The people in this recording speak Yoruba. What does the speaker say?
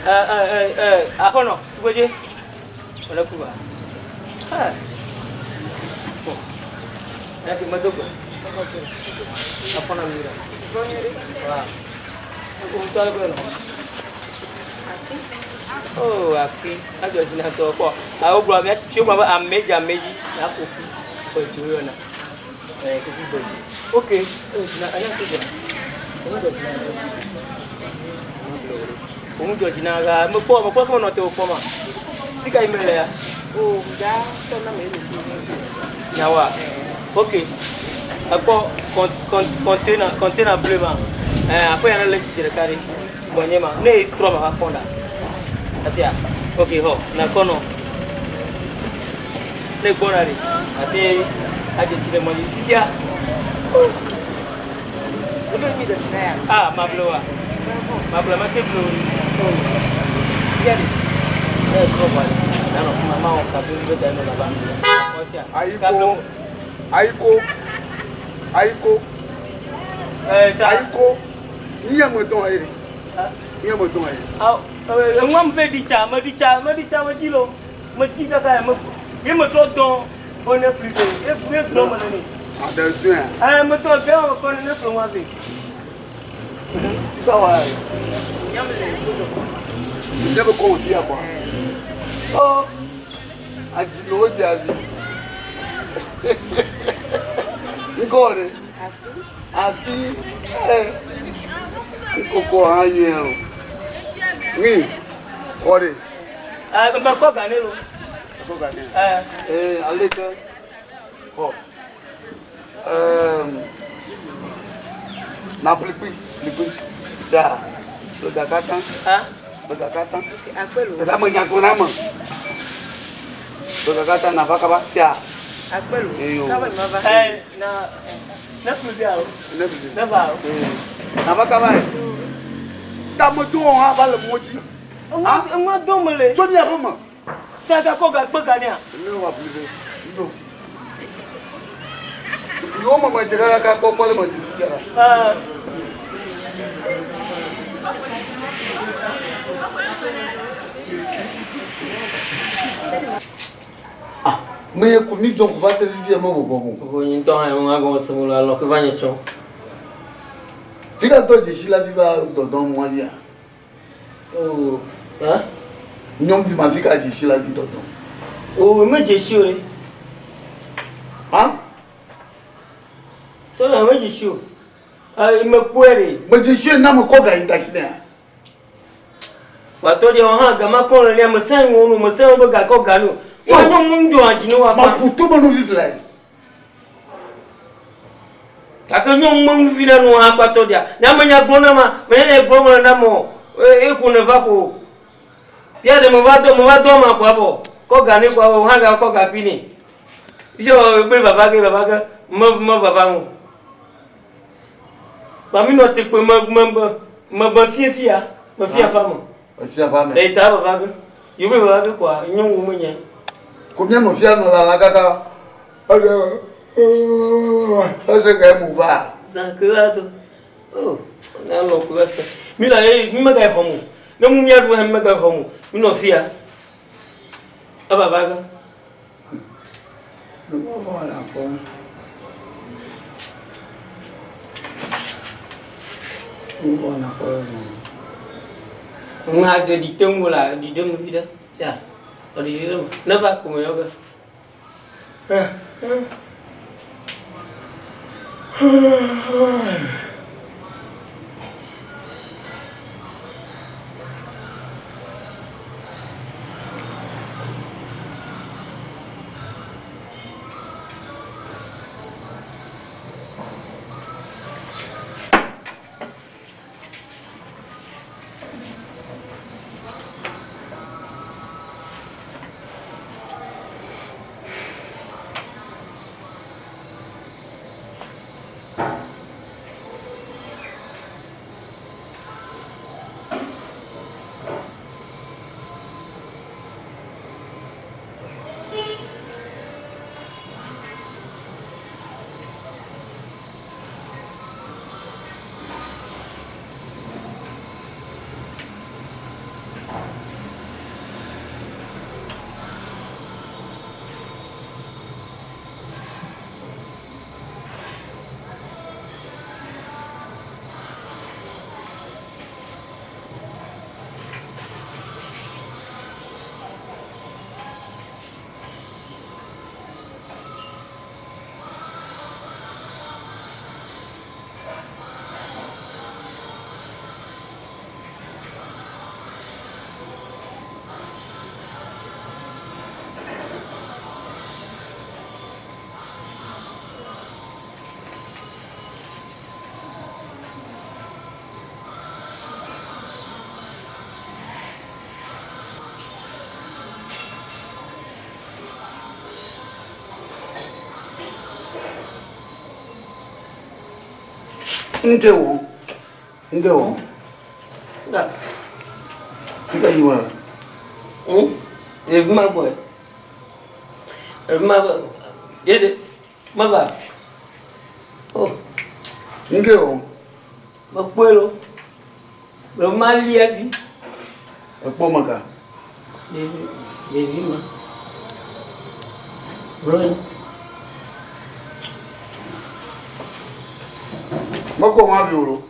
Apa no? Cuba je. Mana cuba? Ha. Ya kita tu. Apa nama dia? Wah. Untuk apa no? Oh, afi. Ajo sini tu apa? Aku belum ya. Siapa belum ameji ya kopi. Perjuangan na. Kopi beli. Okay. Nak ayam tu je. Kamu jual Cina ke? Mau kamu nak tahu apa mah? Tiga email ya? Oh, dah. So nama ini. Nyawa. Okay. Apa kontainer blue mah? Apa yang ada lagi cerita kari? Banyak mah. Ni terus apa fonda? Asia. Okay ho. Nak kono. Ni kono ni. Nanti aja Cina maju. Ya. Belum ni dah. Mabluwa. Mabla makin belum. Jadi, global. Nano mau kabel beda dengan abang. Aiko. Ni yang betul air. Ni yang betul air. Ngam medica majilo. Majika kaya. Ye betul dong. Kone privé. Ye belum mana ni? Ada tu ya. Betul kau kone ni belum habis. Kawan. Dia berkongsi apa? Oh, ajilo jadi. Engkau ni? Afi. Koko hanyelo. Ni, kau ni? Kau gani lo? Kau gani? Alika. Oh. Na pelipi. Dah. Sudah kata. Sudah kata. Apa lu? Kita menyaku nama. Sudah kata nama apa sia? Apa lu? Kawan apa? Na pelipi aku. Na bau. Nama kawan. Tamu tu orang apa lemuji? Enggak dong mele. Jadi apa mah? Tata kau gak begani ya? Ini apa pelipi? Itu. Yo mama cakap kau boleh maju sejarah. Mais comigo donc va se vivre mon bon. Então é um agora semula lo que vai chão. Fica todo de la viva do moi dia. Oh, hein? Não vi ma fica de la vida do. Oh, me jeshu. Ah? Então é me jeshu. Me puere. Mas jeshu na mo koga inda kina. Wato dia ha gama ko le me san wonu me san bo ga ko ganu. Wọ́n mú jọ àjìnú wa pa. Ma puto bonu vivre. Akanyo mú vivre no apato dia. Na manya gbona ma, me gbona na mo. Ku ne va ko. Ya de mo va do ma ko abo. Ko ga ni ko ha ga ko ga pini. Ijo gbe baba ga mo baba mu. Ba mi no ti pe mo ba fia. Mo fia pa mo. Fia pa me. E ta baba ga. Yo be baba ga kwa nyon wo mo nya. Combien mon fier no la gaga. Ça c'est quand même va. Zakrado. Oh, na lo ku esta. Mi la mi ma ga homu. Na mu ya do ma ga homu. Mi no fia. Aba baga. No voilà bon. Voilà bon. Nga de ditemu la, di demu vida. Cha. Odi demu. Na ba ku mo yoga. Ngewo. Nggak. Kita gimana? Rumah boy. Rumah jadi apa? Oh. Ngewo. Mapuelo. Rumah lihat ni. Apa maka? Jadi mah. Bro. Mako mavi ulo.